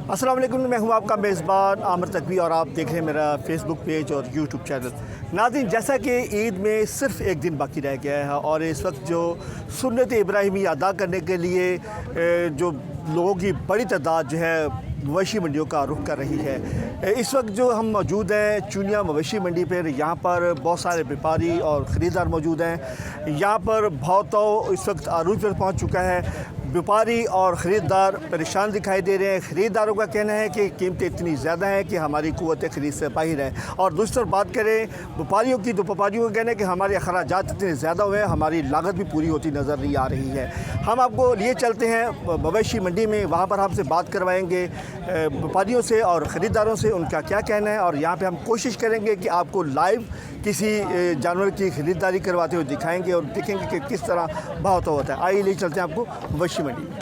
अस्सलाम वालेकुम, मैं हूं आपका मेज़बान आमिर तकवी और आप देख रहे हैं मेरा फेसबुक पेज और यूट्यूब चैनल। नाज़रीन, जैसा कि ईद में सिर्फ़ एक दिन बाकी रह गया है और इस वक्त जो सुन्नत इब्राहिमी अदा करने के लिए जो लोगों की बड़ी तादाद जो है मवेशी मंडियों का रुख कर रही है। इस वक्त जो हम मौजूद हैं चुनिया मवेशी मंडी पर, यहाँ पर बहुत सारे व्यापारी और ख़रीदार मौजूद हैं। यहाँ पर भाव तो इस वक्त आरूज पर पहुँच चुका है। व्यापारी और ख़रीदार परेशान दिखाई दे रहे हैं। ख़रीदारों का कहना है कि कीमतें इतनी ज़्यादा हैं कि हमारी क़ुव्वत ख़रीद से बाहर है। और दूसरी तरफ बात करें व्यापारियों की, तो व्यापारियों का कहना है कि हमारे अखराजात इतने ज़्यादा हुए हैं, हमारी लागत भी पूरी होती नज़र नहीं आ रही है। हम आपको लिए चलते हैं मवेशी मंडी में, वहाँ पर हमसे बात करवाएंगे व्यापारियों से और ख़रीदारों से, उनका क्या कहना है। और यहाँ पर हम कोशिश करेंगे कि आपको लाइव किसी जानवर की ख़रीदारी करवाते हुए दिखाएंगे और देखेंगे कि किस तरह भाव तो होता है। आइए ले चलते हैं आपको मवेशी मंडी में।